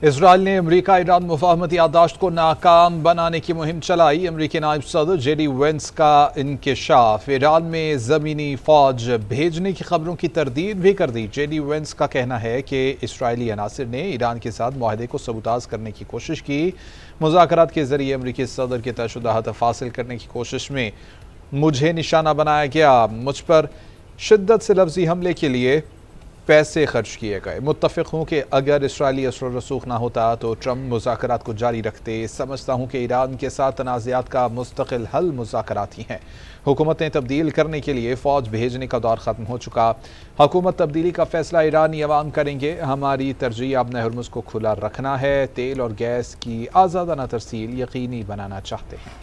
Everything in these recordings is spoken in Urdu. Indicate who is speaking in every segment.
Speaker 1: اسرائیل نے امریکہ ایران مفاہمتی یادداشت کو ناکام بنانے کی مہم چلائی۔ امریکی نائب صدر جے ڈی وینس کا انکشاف، ایران میں زمینی فوج بھیجنے کی خبروں کی تردید بھی کر دی۔ جے ڈی وینس کا کہنا ہے کہ اسرائیلی عناصر نے ایران کے ساتھ معاہدے کو سبوتاژ کرنے کی کوشش کی۔ مذاکرات کے ذریعے امریکی صدر کے طے شدہ ہدف حاصل کرنے کی کوشش میں مجھے نشانہ بنایا گیا، مجھ پر شدت سے لفظی حملے کے لیے پیسے خرچ کیے گئے۔ متفق ہوں کہ اگر اسرائیلی اثر و رسوخ نہ ہوتا تو ٹرمپ مذاکرات کو جاری رکھتے۔ سمجھتا ہوں کہ ایران کے ساتھ تنازعات کا مستقل حل مذاکرات ہی ہیں۔ حکومتیں تبدیل کرنے کے لیے فوج بھیجنے کا دور ختم ہو چکا۔ حکومت تبدیلی کا فیصلہ ایرانی عوام کریں گے۔ ہماری ترجیح ابن ہرمز کو کھلا رکھنا ہے۔ تیل اور گیس کی آزادانہ ترسیل یقینی بنانا چاہتے ہیں۔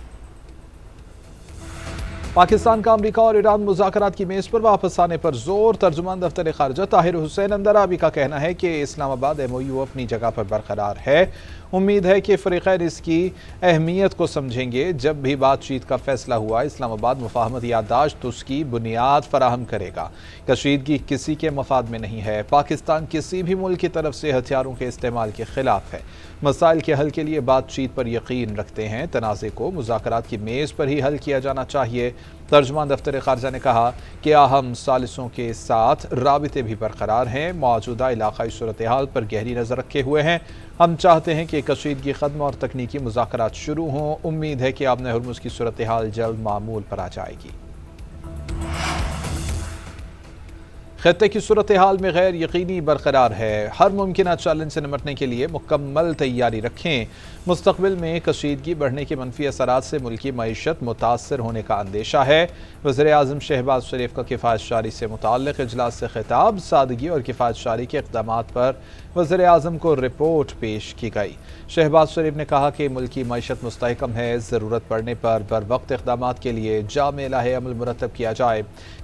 Speaker 1: پاکستان کا امریکہ اور ایران مذاکرات کی میز پر واپس آنے پر زور۔ ترجمان دفتر خارجہ طاہر حسین اندرابی کا کہنا ہے کہ اسلام آباد ایم او یو اپنی جگہ پر برقرار ہے۔ امید ہے کہ فریقین اس کی اہمیت کو سمجھیں گے۔ جب بھی بات چیت کا فیصلہ ہوا، اسلام آباد مفاہمتی یادداشت اس کی بنیاد فراہم کرے گا۔ کشیدگی کسی کے مفاد میں نہیں ہے۔ پاکستان کسی بھی ملک کی طرف سے ہتھیاروں کے استعمال کے خلاف ہے۔ مسائل کے حل کے لیے بات چیت پر یقین رکھتے ہیں۔ تنازع کو مذاکرات کی میز پر ہی حل کیا جانا چاہیے۔ ترجمان دفتر خارجہ نے کہا کہ اہم ثالثوں کے ساتھ رابطے بھی برقرار ہیں۔ موجودہ علاقائی صورتحال پر گہری نظر رکھے ہوئے ہیں۔ ہم چاہتے ہیں کہ کشیدگی ختم اور تکنیکی مذاکرات شروع ہوں۔ امید ہے کہ ابن ہرمز کی صورتحال جلد معمول پر آ جائے گی۔ خطے کی صورتحال میں غیر یقینی برقرار ہے۔ ہر ممکنہ چیلنج سے نمٹنے کے لیے مکمل تیاری رکھیں۔ مستقبل میں کشیدگی بڑھنے کے منفی اثرات سے ملکی معیشت متاثر ہونے کا اندیشہ ہے۔ وزیر اعظم شہباز شریف کا کفایت شعاری سے متعلق اجلاس سے خطاب۔ سادگی اور کفایت شعاری کے اقدامات پر وزیر اعظم کو رپورٹ پیش کی گئی۔ شہباز شریف نے کہا کہ ملکی معیشت مستحکم ہے۔ ضرورت پڑنے پر بروقت اقدامات کے لیے جامع لائحہ عمل مرتب کیا جائے۔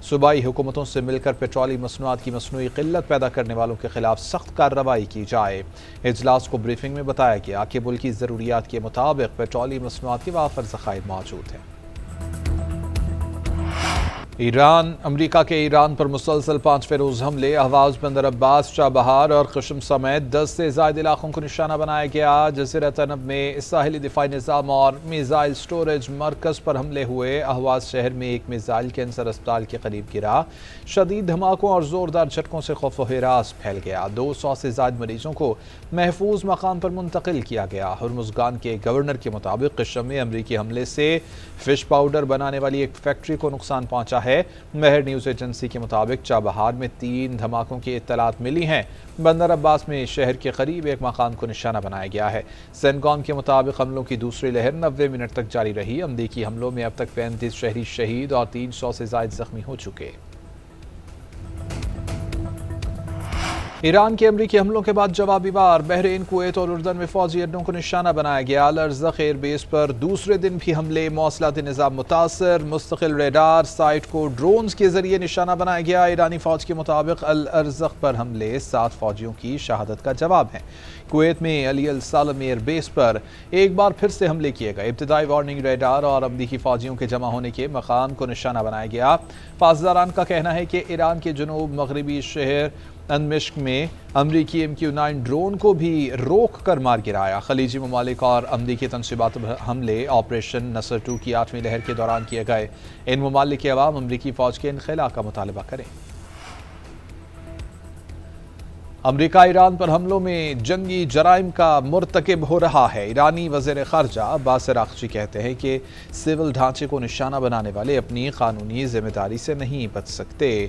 Speaker 1: صوبائی حکومتوں سے مل کر پیٹرولیم مصنوعات کی مصنوعی قلت پیدا کرنے والوں کے خلاف سخت کارروائی کی جائے۔ اجلاس کو بریفنگ میں بتایا گیا کہ ملکی ضروریات کے مطابق پیٹرولیم مصنوعات کے وافر ذخائر موجود ہیں۔ امریکہ کے ایران پر مسلسل 5ویں روز حملے۔ اہواز، بندر عباس، چابہار اور قشم سمیت 10 سے زائد علاقوں کو نشانہ بنایا گیا۔ جزیرۃ عرب میں ساحلی دفاعی نظام اور میزائل سٹوریج مرکز پر حملے ہوئے۔ اہواز شہر میں ایک میزائل کینسر اسپتال کے قریب گرا۔ شدید دھماکوں اور زوردار جھٹکوں سے خوف و ہراس پھیل گیا۔ 200 سے زائد مریضوں کو محفوظ مقام پر منتقل کیا گیا۔ ہرمزگان کے گورنر کے مطابق قشم میں امریکی حملے سے فش پاؤڈر بنانے والی ایک فیکٹری کو نقصان پہنچا ہے۔ مہر نیوز ایجنسی کے مطابق چابہار میں 3 دھماکوں کی اطلاعات ملی ہیں۔ بندر عباس میں شہر کے قریب ایک مقام کو نشانہ بنایا گیا ہے۔ سینکوم کے مطابق حملوں کی دوسری لہر 90 منٹ تک جاری رہی۔ امریکی حملوں میں اب تک 35 شہری شہید اور 300 سے زائد زخمی ہو چکے۔ ایران کے امریکی حملوں کے بعد جوابی وار بحرین، کویت اور اردن میں فوجی اڈوں کو نشانہ بنایا گیا۔ الارزق ایئر بیس پر دوسرے دن بھی حملے، مواصلاتی نظام متاثر، مستقل ریڈار سائٹ کو ڈرونز کے ذریعے نشانہ بنایا گیا۔ ایرانی فوج کے مطابق الارزق پر حملے 7 فوجیوں کی شہادت کا جواب ہیں۔ کویت میں علی السالم ایئر بیس پر ایک بار پھر سے حملے کیے گئے۔ ابتدائی وارننگ ریڈار اور امریکی فوجیوں کے جمع ہونے کے مقام کو نشانہ بنایا گیا۔ پاسداران کا کہنا ہے کہ ایران کے جنوب مغربی شہر انمشق میں امریکی MQ-9 ڈرون کو بھی روک کر مار گرایا۔ خلیجی ممالک اور امریکی تنصیبات پر حملے آپریشن نصر 2 کی 8ویں لہر کے دوران کیے گئے۔ ان ممالک کے عوام امریکی فوج کے انخلاء کا مطالبہ کریں۔ امریکہ ایران پر حملوں میں جنگی جرائم کا مرتکب ہو رہا ہے۔ ایرانی وزیر خارجہ عباس عراقچی کہتے ہیں کہ سول ڈھانچے کو نشانہ بنانے والے اپنی قانونی ذمہ داری سے نہیں بچ سکتے۔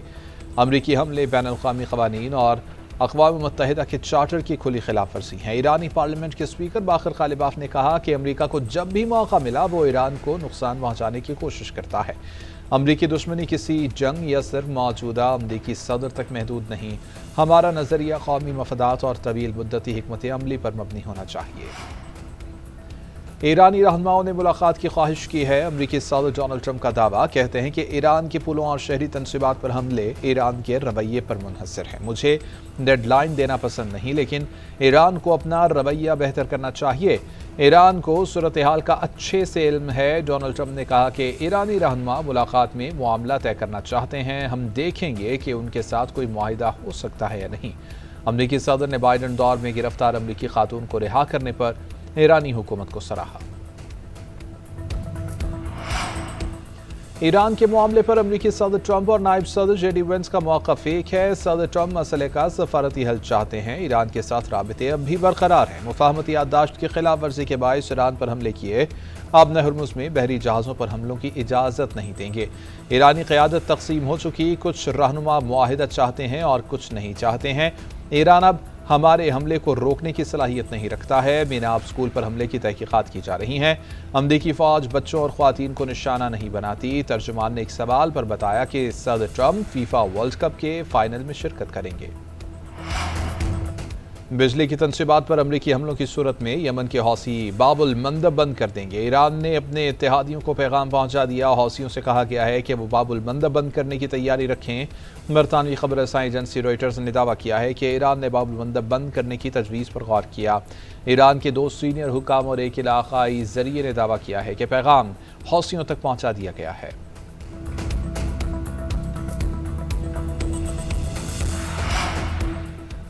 Speaker 1: امریکی حملے بین الاقوامی قوانین اور اقوام متحدہ کے چارٹر کی کھلی خلاف ورزی ہیں۔ ایرانی پارلیمنٹ کے اسپیکر باقر غالباف نے کہا کہ امریکہ کو جب بھی موقع ملا وہ ایران کو نقصان پہنچانے کی کوشش کرتا ہے۔ امریکی دشمنی کسی جنگ یا صرف موجودہ امریکی صدر تک محدود نہیں۔ ہمارا نظریہ قومی مفادات اور طویل مدتی حکمت عملی پر مبنی ہونا چاہیے۔ ایرانی رہنماؤں نے ملاقات کی خواہش کی ہے۔ امریکی صدر ڈونلڈ ٹرمپ کا دعویٰ، کہتے ہیں کہ ایران کے پلوں اور شہری تنصیبات پر حملے ایران کے رویے پر منحصر ہیں۔ مجھے ڈیڈ لائن دینا پسند نہیں، لیکن ایران کو اپنا رویہ بہتر کرنا چاہیے۔ ایران کو صورتحال کا اچھے سے علم ہے۔ ڈونلڈ ٹرمپ نے کہا کہ ایرانی رہنما ملاقات میں معاملہ طے کرنا چاہتے ہیں۔ ہم دیکھیں گے کہ ان کے ساتھ کوئی معاہدہ ہو سکتا ہے یا نہیں۔ امریکی صدر نے بائیڈن دور میں گرفتار امریکی خاتون کو رہا کرنے پر ایرانی حکومت کو سراہا۔ ایران کے معاملے پر امریکی صدر ٹرمپ اور نائب صدر جے ڈی وینس کا موقف ایک ہے۔ صدر ٹرمپ مسئلے کا سفارتی حل چاہتے ہیں۔ ایران کے ساتھ رابطے اب بھی برقرار ہیں۔ مفاہمتی یادداشت کی خلاف ورزی کے باعث ایران پر حملے کیے، آبِ ہرمز میں بحری جہازوں پر حملوں کی اجازت نہیں دیں گے۔ ایرانی قیادت تقسیم ہو چکی، کچھ رہنما معاہدہ چاہتے ہیں اور کچھ نہیں چاہتے ہیں۔ ایران اب ہمارے حملے کو روکنے کی صلاحیت نہیں رکھتا ہے۔ میناب اسکول پر حملے کی تحقیقات کی جا رہی ہیں۔ امریکی فوج بچوں اور خواتین کو نشانہ نہیں بناتی۔ ترجمان نے ایک سوال پر بتایا کہ صدر ٹرمپ فیفا ورلڈ کپ کے فائنل میں شرکت کریں گے۔ بجلی کی تنصیبات پر امریکی حملوں کی صورت میں یمن کے حوثی باب المندب بند کر دیں گے۔ ایران نے اپنے اتحادیوں کو پیغام پہنچا دیا۔ حوثیوں سے کہا گیا ہے کہ وہ باب المندب بند کرنے کی تیاری رکھیں۔ برطانوی خبر رساں ایجنسی روئٹرز نے دعویٰ کیا ہے کہ ایران نے باب المندب بند کرنے کی تجویز پر غور کیا۔ ایران کے 2 سینئر حکام اور ایک علاقائی ذریعے نے دعویٰ کیا ہے کہ پیغام حوثیوں تک پہنچا دیا گیا ہے۔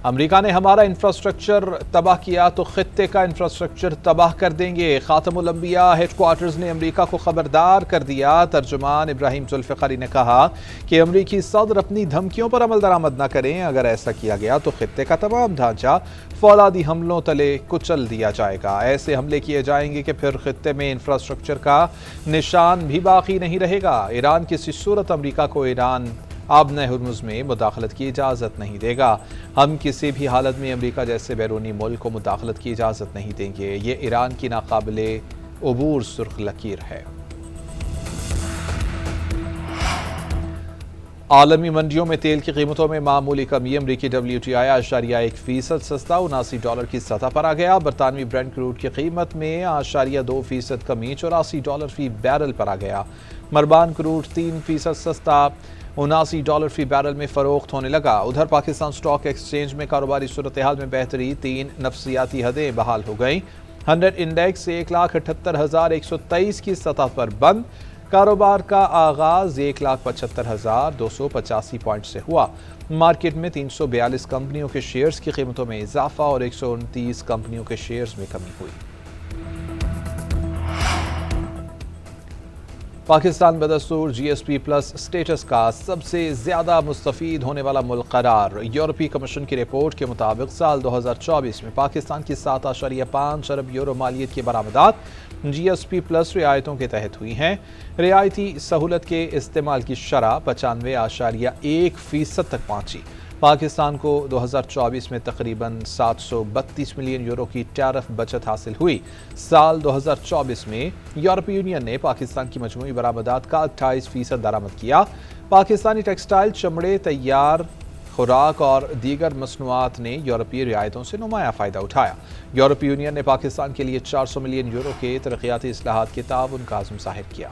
Speaker 1: امریکہ نے ہمارا انفراسٹرکچر تباہ کیا تو خطے کا انفراسٹرکچر تباہ کر دیں گے۔ خاتم الانبیاء ہیڈ کوارٹرز نے امریکہ کو خبردار کر دیا۔ ترجمان ابراہیم ذوالفقاری نے کہا کہ امریکی صدر اپنی دھمکیوں پر عمل درآمد نہ کریں۔ اگر ایسا کیا گیا تو خطے کا تمام ڈھانچہ فولادی حملوں تلے کچل دیا جائے گا۔ ایسے حملے کیے جائیں گے کہ پھر خطے میں انفراسٹرکچر کا نشان بھی باقی نہیں رہے گا۔ ایران کسی صورت امریکہ کو ایران آبِ ہرمز میں مداخلت کی اجازت نہیں دے گا۔ ہم کسی بھی حالت میں امریکہ جیسے بیرونی ملک کو مداخلت کی اجازت نہیں دیں گے۔ یہ ایران کی ناقابل عبور سرخ لکیر ہے۔ عالمی منڈیوں میں تیل کی قیمتوں میں معمولی کمی۔ امریکی WTI 8.1% سستا $79 کی سطح پر آ گیا۔ برطانوی برنٹ کروڈ کی قیمت میں 8.2% کمی $84 فی بیرل پر آ گیا۔ مربان کروڈ 3% سستا $79 فی بیرل میں فروخت ہونے لگا۔ ادھر پاکستان سٹاک ایکسچینج میں کاروباری صورتحال میں بہتری، 3 نفسیاتی حدیں بحال ہو گئیں۔ 100 انڈیکس 1,78,123 کی سطح پر بند۔ کاروبار کا آغاز 1,75,285 پوائنٹ سے ہوا۔ مارکیٹ میں 342 کمپنیوں کے شیئرز کی قیمتوں میں اضافہ اور 129 کمپنیوں کے شیئرز میں کمی ہوئی۔ پاکستان بدستور GSP+ سٹیٹس کا سب سے زیادہ مستفید ہونے والا ملک قرار۔ یورپی کمیشن کی رپورٹ کے مطابق سال 2024 میں پاکستان کی 7.5 ارب یورو مالیت کی برآمدات GSP+ رعایتوں کے تحت ہوئی ہیں۔ رعایتی سہولت کے استعمال کی شرح 95.1% تک پہنچی۔ پاکستان کو 2024 میں تقریباً 732 ملین یورو کی ٹیرف بچت حاصل ہوئی۔ سال 2024 میں یورپی یونین نے پاکستان کی مجموعی برآمدات کا 28% درآمد کیا۔ پاکستانی ٹیکسٹائل، چمڑے، تیار خوراک اور دیگر مصنوعات نے یورپی رعایتوں سے نمایاں فائدہ اٹھایا۔ یورپی یونین نے پاکستان کے لیے 400 ملین یورو کے ترقیاتی اصلاحات کے تعاون کا عزم ظاہر کیا۔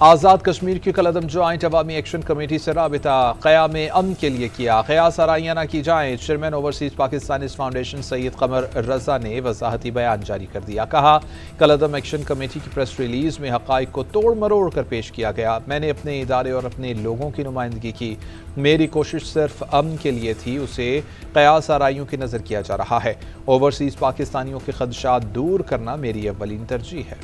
Speaker 1: آزاد کشمیر کی کالعدم جوائنٹ عوامی ایکشن کمیٹی سے رابطہ قیام امن کے لیے کیا۔ قیاس آرائیاں نہ کی جائیں۔ چیئرمین اوورسیز پاکستانیز فاؤنڈیشن سید قمر رضا نے وضاحتی بیان جاری کر دیا۔ کہا، کالعدم ایکشن کمیٹی کی پریس ریلیز میں حقائق کو توڑ مروڑ کر پیش کیا گیا۔ میں نے اپنے ادارے اور اپنے لوگوں کی نمائندگی کی۔ میری کوشش صرف امن کے لیے تھی، اسے قیاس آرائیوں کی نظر کیا جا رہا ہے۔ اوورسیز پاکستانیوں کے خدشات دور کرنا میری اولین ترجیح ہے۔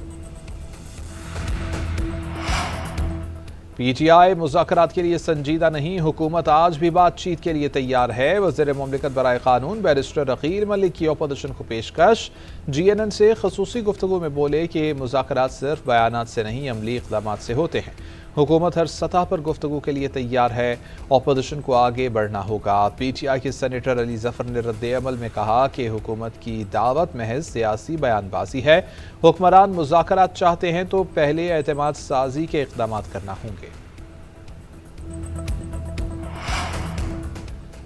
Speaker 1: PTI مذاکرات کے لیے سنجیدہ نہیں، حکومت آج بھی بات چیت کے لیے تیار ہے۔ وزیر مملکت برائے قانون بیرسٹر عقیل ملک کی اپوزیشن کو پیشکش۔ GNN سے خصوصی گفتگو میں بولے کہ مذاکرات صرف بیانات سے نہیں، عملی اقدامات سے ہوتے ہیں۔ حکومت ہر سطح پر گفتگو کے لیے تیار ہے، اپوزیشن کو آگے بڑھنا ہوگا۔ PTI کے سینیٹر علی ظفر نے رد عمل میں کہا کہ حکومت کی دعوت محض سیاسی بیان بازی ہے۔ حکمران مذاکرات چاہتے ہیں تو پہلے اعتماد سازی کے اقدامات کرنا ہوں گے۔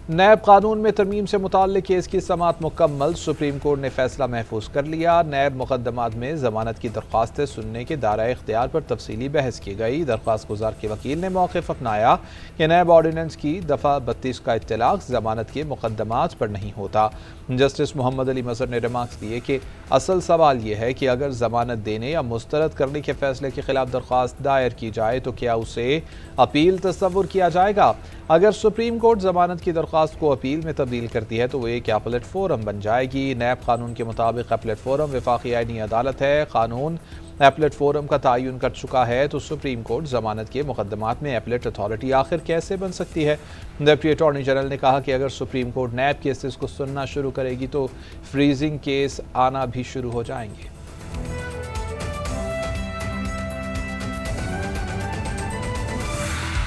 Speaker 1: نیب قانون میں ترمیم سے متعلق کیس کی سماعت مکمل، سپریم کورٹ نے فیصلہ محفوظ کر لیا۔ نیب مقدمات میں ضمانت کی درخواستیں سننے کے دائرہ اختیار پر تفصیلی بحث کی گئی۔ درخواست گزار کے وکیل نے موقف اپنایا کہ نیب آرڈیننس کی دفعہ 32 کا اطلاق ضمانت کے مقدمات پر نہیں ہوتا۔ جسٹس محمد علی مظہر نے ریمارکس دیے کہ اصل سوال یہ ہے کہ اگر ضمانت دینے یا مسترد کرنے کے فیصلے کے خلاف درخواست دائر کی جائے تو کیا اسے اپیل تصور کیا جائے گا؟ اگر سپریم کورٹ ضمانت کی درخواست کو اپیل میں تبدیل کرتی ہے تو وہ ایک ایپلیٹ فورم بن جائے گی۔ نیب قانون کے مطابق ایپلیٹ فورم وفاقی آئینی عدالت ہے۔ قانون ایپلیٹ فورم کا تعین کر چکا ہے تو سپریم کورٹ ضمانت کے مقدمات میں ایپلیٹ اتھارٹی آخر کیسے بن سکتی ہے؟ ڈپٹی اٹارنی جنرل نے کہا کہ اگر سپریم کورٹ نیب کیسز کو سننا شروع کرے گی تو فریزنگ کیس آنا بھی شروع ہو جائیں گے۔